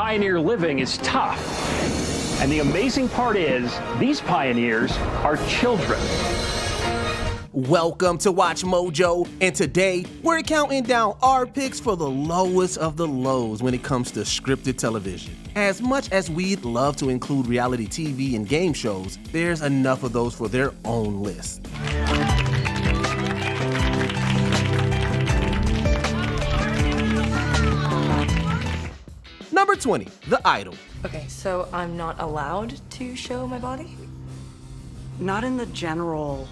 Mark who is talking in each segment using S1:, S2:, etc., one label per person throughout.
S1: pioneer living is tough. And the amazing part is, these pioneers are children.
S2: Welcome to Watch Mojo, and today we're counting down our picks for the lowest of the lows when it comes to scripted television. As much as we'd love to include reality TV and game shows, there's enough of those for their own list. Number 20, The Idol.
S3: Okay, so I'm not allowed to show my body?
S4: Not in the general,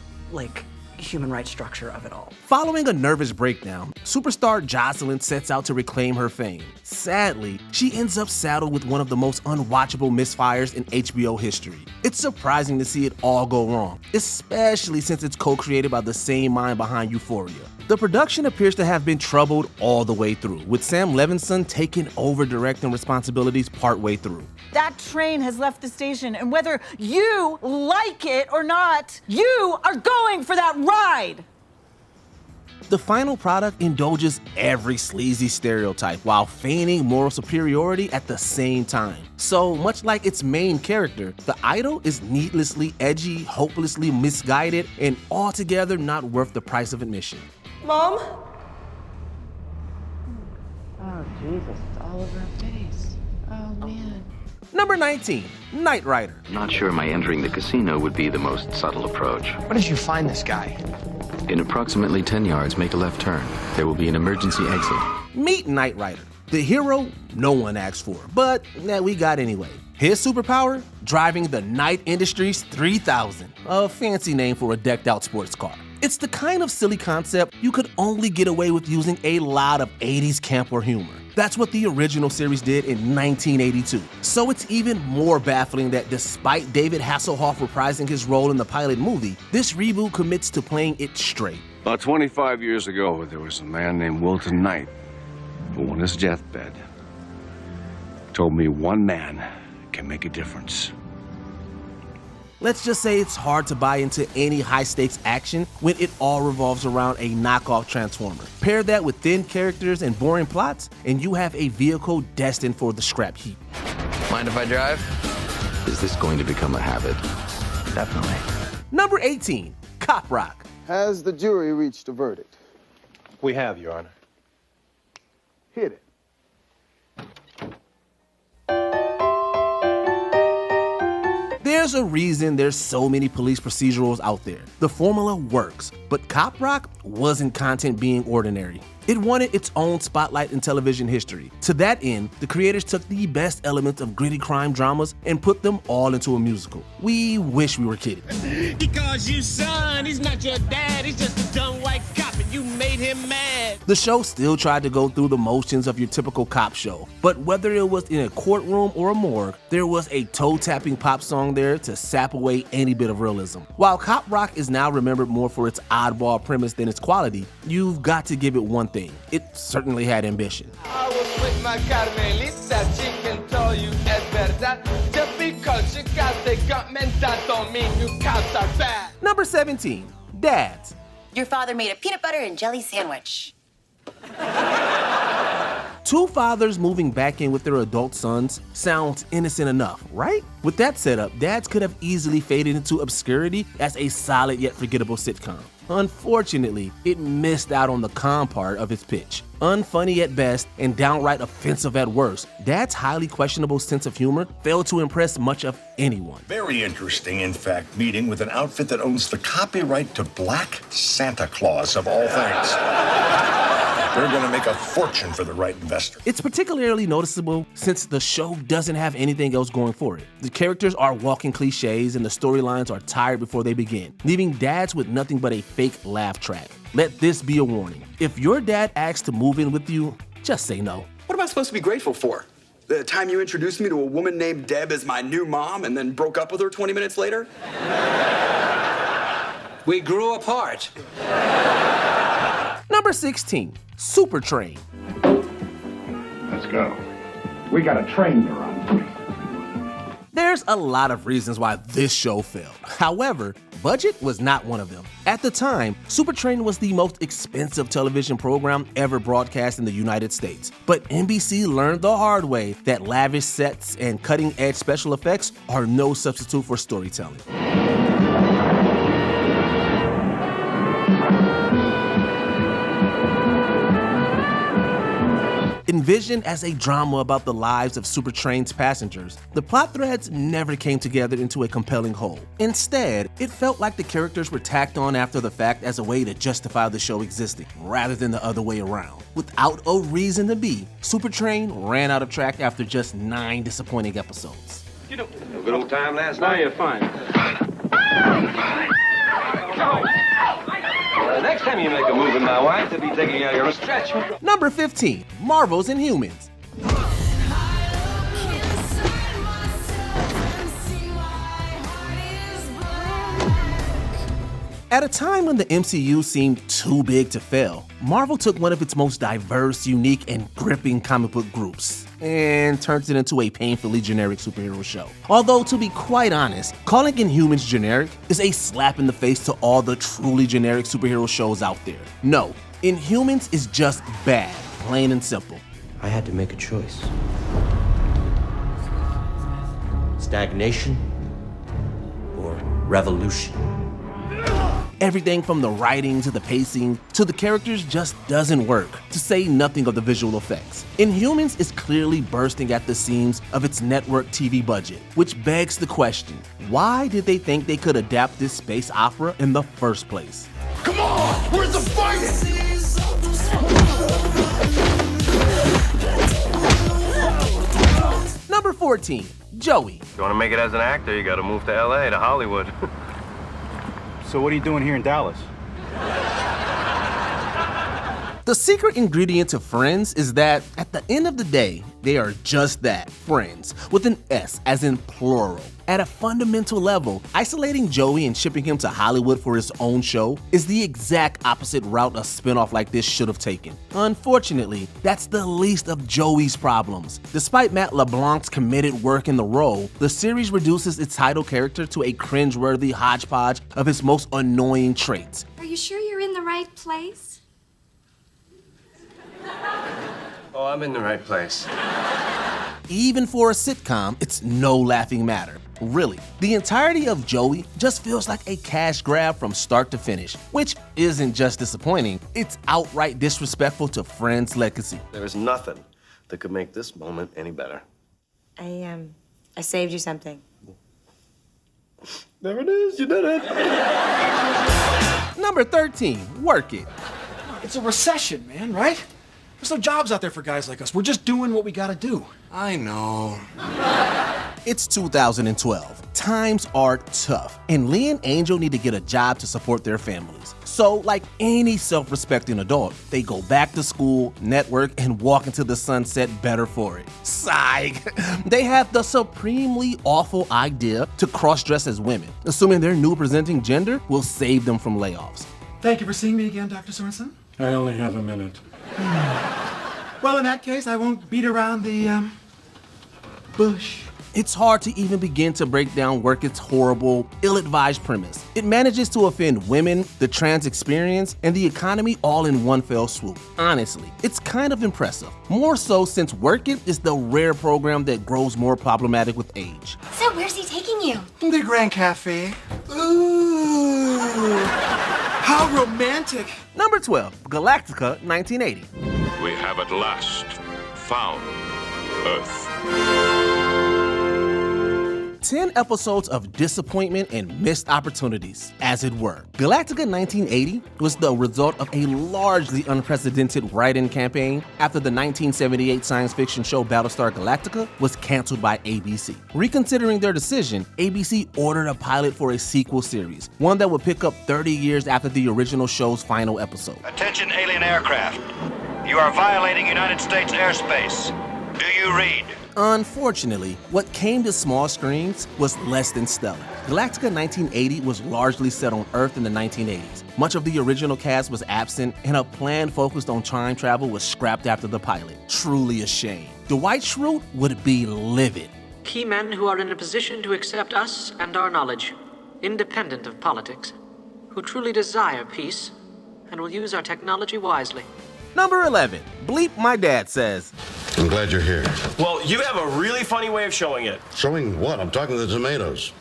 S4: human rights structure of it all.
S2: Following a nervous breakdown, superstar Jocelyn sets out to reclaim her fame. Sadly, she ends up saddled with one of the most unwatchable misfires in HBO history. It's surprising to see it all go wrong, especially since it's co-created by the same mind behind Euphoria. The production appears to have been troubled all the way through, with Sam Levinson taking over directing responsibilities partway through.
S5: That train has left the station, and whether you like it or not, you are going for that ride!
S2: The final product indulges every sleazy stereotype while feigning moral superiority at the same time. So, much like its main character, The Idol is needlessly edgy, hopelessly misguided, and altogether not worth the price of admission.
S3: Mom?
S6: Oh, Jesus, it's all over her face. Oh, man.
S2: Number 19, Knight Rider.
S7: Not sure my entering the casino would be the most subtle approach.
S8: Where did you find this guy?
S7: In approximately 10 yards, make a left turn. There will be an emergency exit.
S2: Meet Knight Rider, the hero no one asked for, but that we got anyway. His superpower? Driving the Knight Industries 3000, a fancy name for a decked out sports car. It's the kind of silly concept you could only get away with using a lot of 80s camp or humor. That's what the original series did in 1982. So it's even more baffling that despite David Hasselhoff reprising his role in the pilot movie, this reboot commits to playing it straight.
S9: About 25 years ago, there was a man named Wilton Knight who on his deathbed told me one man can make a difference.
S2: Let's just say it's hard to buy into any high-stakes action when it all revolves around a knockoff Transformer. Pair that with thin characters and boring plots, and you have a vehicle destined for the scrap heap.
S8: Mind if I drive?
S7: Is this going to become a habit?
S8: Definitely.
S2: Number 18, Cop Rock.
S10: Has the jury reached a verdict?
S11: We have, Your Honor.
S10: Hit it.
S2: There's a reason there's so many police procedurals out there. The formula works, but Cop Rock wasn't content being ordinary. It wanted its own spotlight in television history. To that end, the creators took the best elements of gritty crime dramas and put them all into a musical. We wish we were kidding.
S12: Because you son, he's not your dad, he's just a dumb white cop and you made him mad.
S2: The show still tried to go through the motions of your typical cop show, but whether it was in a courtroom or a morgue, there was a toe-tapping pop song there to sap away any bit of realism. While Cop Rock is now remembered more for its oddball premise than its quality, you've got to give it one thing. It certainly had ambition.
S12: I was with my Carmelita, she can tell you es verdad. Just because you got the gut mental don't mean you cops are bad.
S2: Number 17, Dads.
S13: Your father made a peanut butter and jelly sandwich.
S2: Two fathers moving back in with their adult sons sounds innocent enough, right? With that setup, Dads could have easily faded into obscurity as a solid yet forgettable sitcom. Unfortunately, it missed out on the con part of its pitch. Unfunny at best and downright offensive at worst, Dad's highly questionable sense of humor failed to impress much of anyone.
S14: Very interesting, in fact, meeting with an outfit that owns the copyright to Black Santa Claus, of all things. They're gonna make a fortune for the right investor.
S2: It's particularly noticeable since the show doesn't have anything else going for it. The characters are walking cliches and the storylines are tired before they begin, leaving Dads with nothing but a fake laugh track. Let this be a warning. If your dad asks to move in with you, just say no.
S15: What am I supposed to be grateful for? The time you introduced me to a woman named Deb as my new mom and then broke up with her 20 minutes later?
S8: We grew apart.
S2: Number 16, Super Train.
S14: Let's go. We got a train to run.
S2: There's a lot of reasons why this show failed. However, budget was not one of them. At the time, Supertrain was the most expensive television program ever broadcast in the United States. But NBC learned the hard way that lavish sets and cutting-edge special effects are no substitute for storytelling. Envisioned as a drama about the lives of Supertrain's passengers, the plot threads never came together into a compelling whole. Instead, it felt like the characters were tacked on after the fact as a way to justify the show existing, rather than the other way around. Without a reason to be, Supertrain ran out of track after just 9 disappointing episodes.
S9: You know, a good old time last night.
S12: Oh, you're fine.
S9: Next time you make a move with my wife, they'll be taking out your stretch.
S2: Number 15, Marvel's Inhumans. At a time when the MCU seemed too big to fail, Marvel took one of its most diverse, unique, and gripping comic book groups and turned it into a painfully generic superhero show. Although, to be quite honest, calling Inhumans generic is a slap in the face to all the truly generic superhero shows out there. No, Inhumans is just bad, plain and simple.
S16: I had to make a choice. Stagnation or revolution.
S2: Everything from the writing to the pacing to the characters just doesn't work, to say nothing of the visual effects. Inhumans is clearly bursting at the seams of its network TV budget, which begs the question, why did they think they could adapt this space opera in the first place?
S14: Come on! Where's the fighting?
S2: Number 14, Joey.
S17: You want to make it as an actor, you got to move to LA, to Hollywood.
S11: So what are you doing here in Dallas?
S2: The secret ingredient to Friends is that, at the end of the day, they are just that, friends, with an S as in plural. At a fundamental level, isolating Joey and shipping him to Hollywood for his own show is the exact opposite route a spinoff like this should have taken. Unfortunately, that's the least of Joey's problems. Despite Matt LeBlanc's committed work in the role, the series reduces its title character to a cringeworthy hodgepodge of his most annoying traits.
S18: Are you sure you're in the right place?
S17: Oh, I'm in the right place.
S2: Even for a sitcom, it's no laughing matter. Really, the entirety of Joey just feels like a cash grab from start to finish, which isn't just disappointing, it's outright disrespectful to Friends' legacy.
S17: There's nothing that could make this moment any better.
S3: I saved you something.
S17: There it is, you did it.
S2: Number 13, Work It.
S19: It's a recession, man, right? There's no jobs out there for guys like us. We're just doing what we gotta do.
S15: I know.
S2: It's 2012. Times are tough, and Lee and Angel need to get a job to support their families. So, like any self-respecting adult, they go back to school, network, and walk into the sunset better for it. Psych! They have the supremely awful idea to cross-dress as women, assuming their new presenting gender will save them from layoffs.
S19: Thank you for seeing me again, Dr. Sorensen.
S11: I only have a minute.
S19: Well, in that case, I won't beat around the, bush.
S2: It's hard to even begin to break down Work It's horrible, ill-advised premise. It manages to offend women, the trans experience, and the economy all in one fell swoop. Honestly, it's kind of impressive. More so since Work It is the rare program that grows more problematic with age.
S18: So where's he taking you?
S19: The Grand Cafe. Ooh, how romantic.
S2: Number 12, Galactica 1980.
S20: We have at last found Earth.
S2: 10 episodes of disappointment and missed opportunities, as it were. Galactica 1980 was the result of a largely unprecedented write-in campaign after the 1978 science fiction show Battlestar Galactica was canceled by ABC. Reconsidering their decision, ABC ordered a pilot for a sequel series, one that would pick up 30 years after the original show's final episode.
S21: Attention alien aircraft. You are violating United States airspace. Do you read?
S2: Unfortunately, what came to small screens was less than stellar. Galactica 1980 was largely set on Earth in the 1980s. Much of the original cast was absent, and a plan focused on time travel was scrapped after the pilot. Truly a shame. Dwight Schrute would be livid.
S22: Key men who are in a position to accept us and our knowledge.
S1: independent of politics, who truly desire peace and will use our technology wisely.
S2: Number 11, Bleep My Dad Says.
S14: I'm glad you're here.
S22: Well, you have a really funny way of showing it.
S14: Showing what? I'm talking to the tomatoes.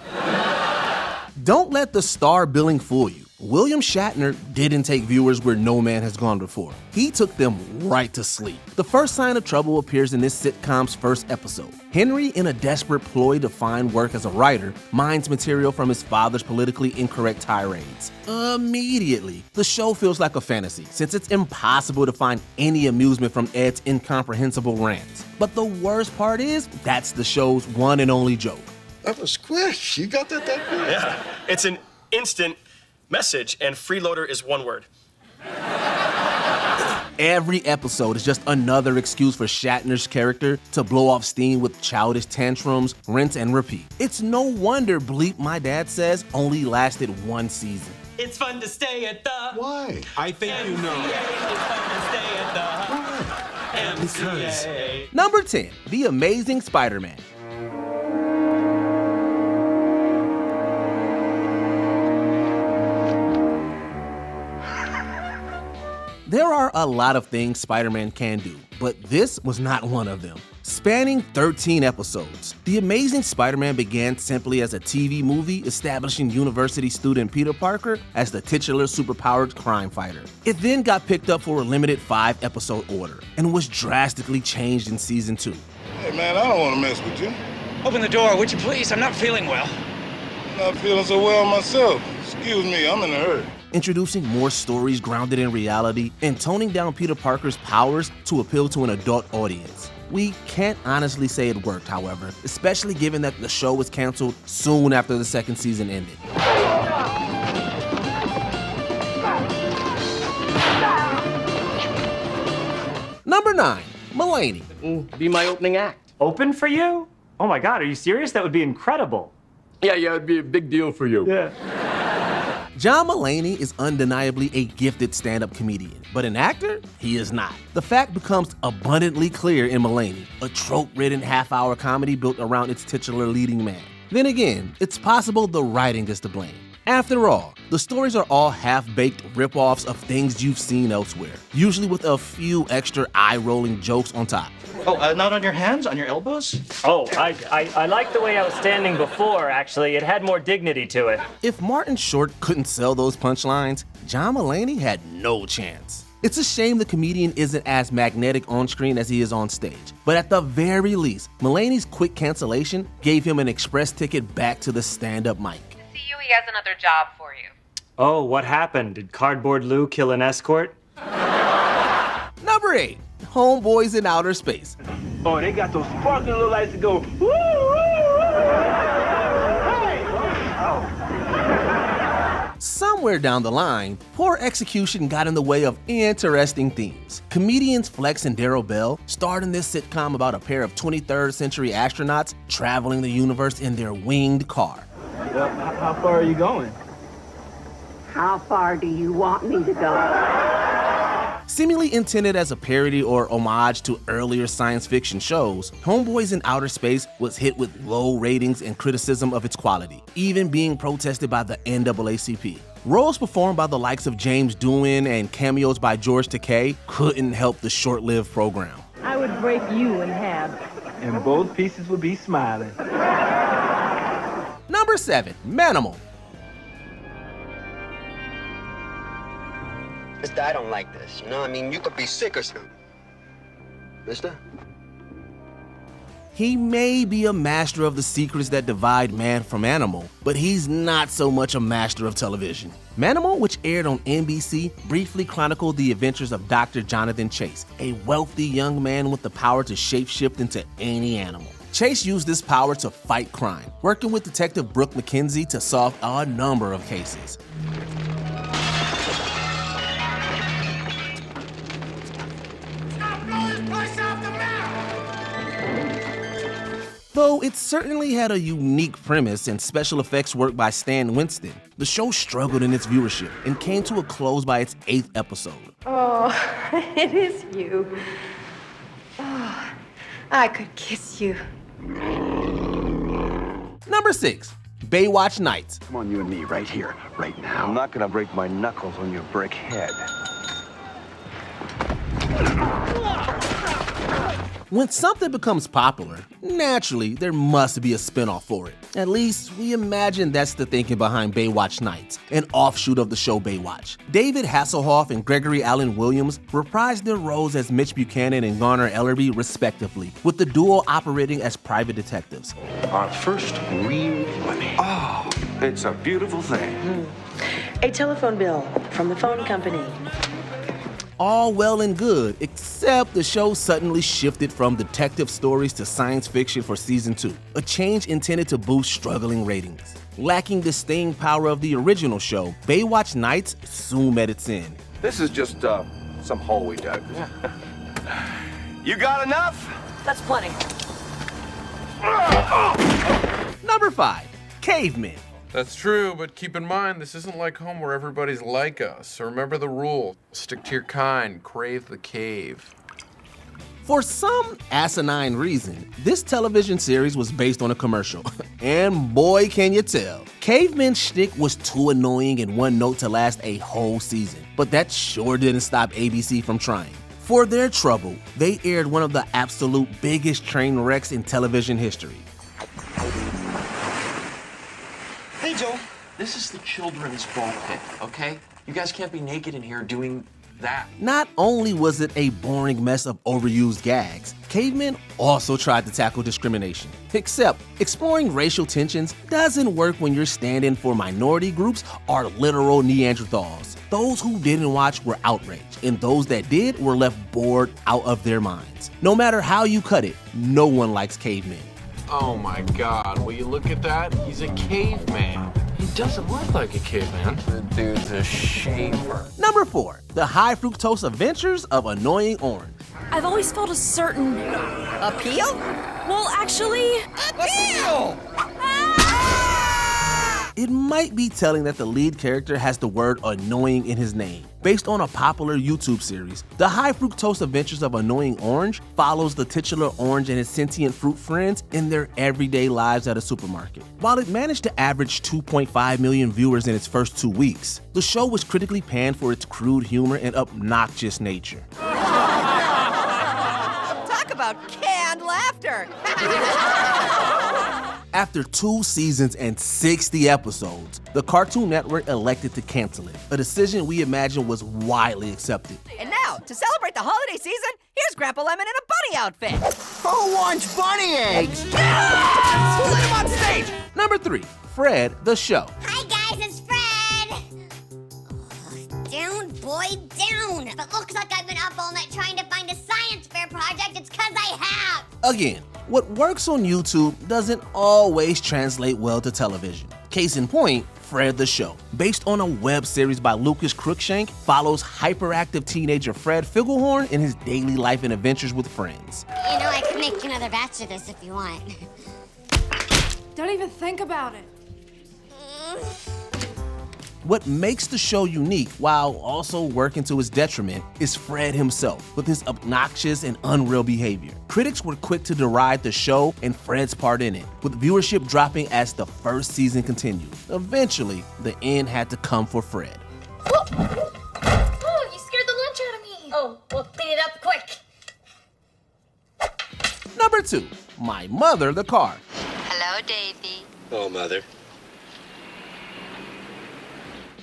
S2: Don't let the star billing fool you. William Shatner didn't take viewers where no man has gone before. He took them right to sleep. The first sign of trouble appears in this sitcom's first episode. Henry, in a desperate ploy to find work as a writer, mines material from his father's politically incorrect tirades. Immediately, the show feels like a fantasy, since it's impossible to find any amusement from Ed's incomprehensible rants. But the worst part is, that's the show's one and only joke.
S14: That was quick. You got that quick?
S22: Yeah, it's an instant message, and freeloader is one word.
S2: Every episode is just another excuse for Shatner's character to blow off steam with childish tantrums, rinse and repeat. It's no wonder Bleep My Dad Says only lasted one season.
S12: It's fun to stay at the...
S14: Why?
S12: I think you know. It's fun to stay at the... MCA.
S2: Number 10, The Amazing Spider-Man. There are a lot of things Spider-Man can do, but this was not one of them. Spanning 13 episodes, The Amazing Spider-Man began simply as a TV movie establishing university student Peter Parker as the titular superpowered crime fighter. It then got picked up for a limited 5-episode order and was drastically changed in season 2.
S10: Hey man, I don't want to mess with you.
S12: Open the door, would you please? I'm not feeling well.
S10: I'm not feeling so well myself. Excuse me, I'm in a hurry.
S2: Introducing more stories grounded in reality and toning down Peter Parker's powers to appeal to an adult audience. We can't honestly say it worked, however, especially given that the show was canceled soon after the second season ended. Number 9, Mulaney.
S8: Be my opening act.
S23: Open for you? Oh my God, are you serious? That would be incredible.
S8: Yeah, it'd be a big deal for you.
S23: Yeah.
S2: John Mulaney is undeniably a gifted stand-up comedian, but an actor, he is not. The fact becomes abundantly clear in Mulaney, a trope-ridden half-hour comedy built around its titular leading man. Then again, it's possible the writing is to blame. After all, the stories are all half-baked rip-offs of things you've seen elsewhere, usually with a few extra eye-rolling jokes on top.
S19: Oh, not on your hands? On your elbows?
S23: Oh, I like the way I was standing before, actually. It had more dignity to it.
S2: If Martin Short couldn't sell those punchlines, John Mulaney had no chance. It's a shame the comedian isn't as magnetic on screen as he is on stage. But at the very least, Mulaney's quick cancellation gave him an express ticket back to the stand-up mic.
S24: See you, he has another job for you.
S23: Oh, what happened? Did Cardboard Lou kill an escort?
S2: Number 8, Homeboys in Outer Space.
S12: Oh, they got those sparkling little lights that go, woo, woo, woo. Hey!
S2: Somewhere down the line, poor execution got in the way of interesting themes. Comedians Flex and Daryl Bell starred in this sitcom about a pair of 23rd century astronauts traveling the universe in their winged car.
S12: Well, how far are you going?
S25: How far do you want me to go?
S2: Seemingly intended as a parody or homage to earlier science fiction shows, Homeboys in Outer Space was hit with low ratings and criticism of its quality, even being protested by the NAACP. Roles performed by the likes of James Doohan and cameos by George Takei couldn't help the short-lived program.
S25: I would break you in half.
S12: And both pieces would be smiling.
S2: Number 7, Manimal.
S26: Mister, I don't like this, you know? I mean, you could be sick or something. Mister?
S2: He may be a master of the secrets that divide man from animal, but he's not so much a master of television. Manimal, which aired on NBC, briefly chronicled the adventures of Dr. Jonathan Chase, a wealthy young man with the power to shapeshift into any animal. Chase used this power to fight crime, working with Detective Brooke McKenzie to solve a number of cases. Though it certainly had a unique premise and special effects work by Stan Winston, the show struggled in its viewership and came to a close by its 8th episode.
S18: Oh, it is you. Oh, I could kiss you.
S2: Number 6, Baywatch Nights.
S17: Come on, you and me, right here, right now. I'm not gonna break my knuckles on your brick head.
S2: When something becomes popular, naturally, there must be a spinoff for it. At least, we imagine that's the thinking behind Baywatch Nights, an offshoot of the show Baywatch. David Hasselhoff and Gregory Allen Williams reprised their roles as Mitch Buchanan and Garner Ellerby, respectively, with the duo operating as private detectives.
S17: Our first real money. Oh, it's a beautiful thing.
S4: A telephone bill from the phone company.
S2: All well and good, except the show suddenly shifted from detective stories to science fiction for season 2, a change intended to boost struggling ratings. Lacking the staying power of the original show, Baywatch Nights soon met its end.
S17: This is just, some hole we dug. You got enough?
S4: That's plenty.
S2: Number 5, Cavemen.
S5: That's true, but keep in mind, this isn't like home where everybody's like us. So remember the rule. Stick to your kind, crave the cave.
S2: For some asinine reason, this television series was based on a commercial. And boy, can you tell. Cavemen's shtick was too annoying in one note to last a whole season. But that sure didn't stop ABC from trying. For their trouble, they aired one of the absolute biggest train wrecks in television history.
S6: Hey, Joel. This is the children's ball pit, okay? You guys can't be naked in here doing that.
S2: Not only was it a boring mess of overused gags, Cavemen also tried to tackle discrimination. Except, exploring racial tensions doesn't work when you're standing for minority groups or literal Neanderthals. Those who didn't watch were outraged, and those that did were left bored out of their minds. No matter how you cut it, no one likes Cavemen.
S5: Oh my god, will you look at that? He's a caveman. He doesn't look like a caveman. The dude's a shaver.
S2: Number 4, the high fructose adventures of Annoying Orange.
S3: I've always felt a certain...
S7: Appeal?
S3: Well, actually...
S7: Appeal!
S2: It might be telling that the lead character has the word annoying in his name. Based on a popular YouTube series, The High Fructose Adventures of Annoying Orange follows the titular orange and his sentient fruit friends in their everyday lives at a supermarket. While it managed to average 2.5 million viewers in its first 2 weeks, the show was critically panned for its crude humor and obnoxious nature.
S7: Talk about canned laughter.
S2: After 2 seasons and 60 episodes, the Cartoon Network elected to cancel it, a decision we imagine was widely accepted.
S7: And now, to celebrate the holiday season, here's Grandpa Lemon in a bunny outfit.
S6: Who wants bunny eggs?
S7: Yes! Who let him on stage?
S2: Number 3, Fred the Show.
S9: Hi guys, it's Fred! Down, boy, down! If it looks like I've been up all night trying to find a science fair project, it's 'cause I have!
S2: Again, what works on YouTube doesn't always translate well to television. Case in point, Fred the Show, based on a web series by Lucas Cruikshank, follows hyperactive teenager Fred Figglehorn in his daily life and adventures with friends.
S9: You know, I could make you another batch of this if you want.
S3: Don't even think about it.
S2: What makes the show unique, while also working to its detriment, is Fred himself, with his obnoxious and unreal behavior. Critics were quick to deride the show and Fred's part in it, with viewership dropping as the first season continued. Eventually, the end had to come for Fred.
S9: Oh, you scared the lunch out of me! Oh, well, clean it up quick.
S2: Number 2, My Mother the Car.
S9: Hello, Davy.
S17: Oh, Mother.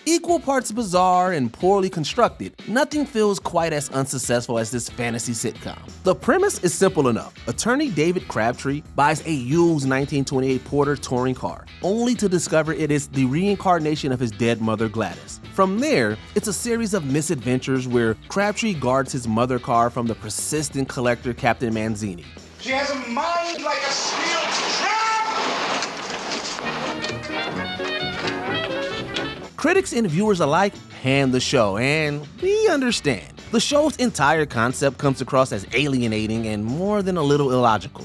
S2: Equal parts bizarre and poorly constructed, nothing feels quite as unsuccessful as this fantasy sitcom. The premise is simple enough. Attorney David Crabtree buys a used 1928 Porter touring car, only to discover it is the reincarnation of his dead mother Gladys. From there, it's a series of misadventures where Crabtree guards his mother car from the persistent collector Captain Manzini.
S10: She has a mind like a steel trap!
S2: Critics and viewers alike pan the show, and we understand. The show's entire concept comes across as alienating and more than a little illogical.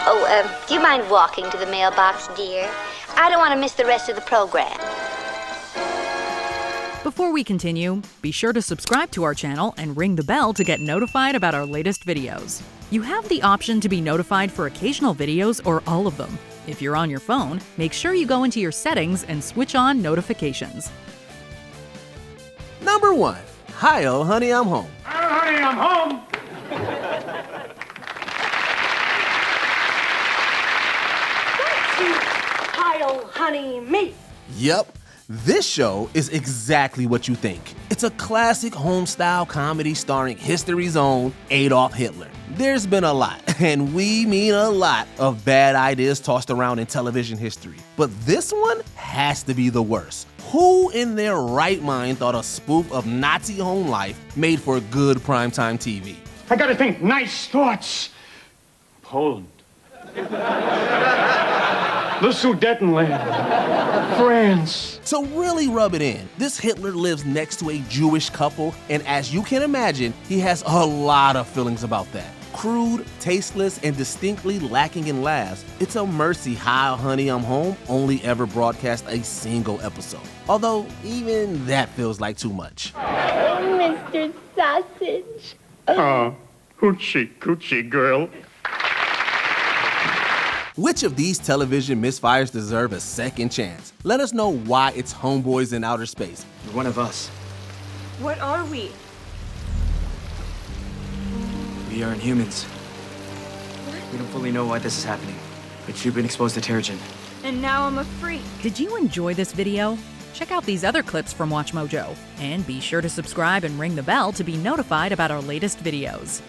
S9: Oh, do you mind walking to the mailbox, dear? I don't want to miss the rest of the program.
S13: Before we continue, be sure to subscribe to our channel and ring the bell to get notified about our latest videos. You have the option to be notified for occasional videos or all of them. If you're on your phone, make sure you go into your settings and switch on notifications.
S2: Number 1. Hi-oh, honey, I'm home.
S25: Honey, I'm home.
S4: Hi-oh, honey, me.
S2: Yep, this show is exactly what you think. It's a classic home-style comedy starring history's own Adolf Hitler. There's been a lot, and we mean a lot, of bad ideas tossed around in television history. But this one has to be the worst. Who in their right mind thought a spoof of Nazi home life made for good primetime TV?
S25: I gotta think nice thoughts. Poland. The Sudetenland. France.
S2: To really rub it in, this Hitler lives next to a Jewish couple, and as you can imagine, he has a lot of feelings about that. Crude, tasteless, and distinctly lacking in laughs, it's a mercy Hi, Honey, I'm Home only ever broadcast a single episode. Although, even that feels like too much.
S25: Mr. Sausage. Oh, hoochie girl.
S2: Which of these television misfires deserve a second chance? Let us know why it's homeboys in outer space.
S19: You're one of us.
S3: What are we?
S19: We are Inhumans. We don't fully know why this is happening, but you've been exposed to Terrigen.
S3: And now I'm a freak.
S13: Did you enjoy this video? Check out these other clips from WatchMojo, and be sure to subscribe and ring the bell to be notified about our latest videos.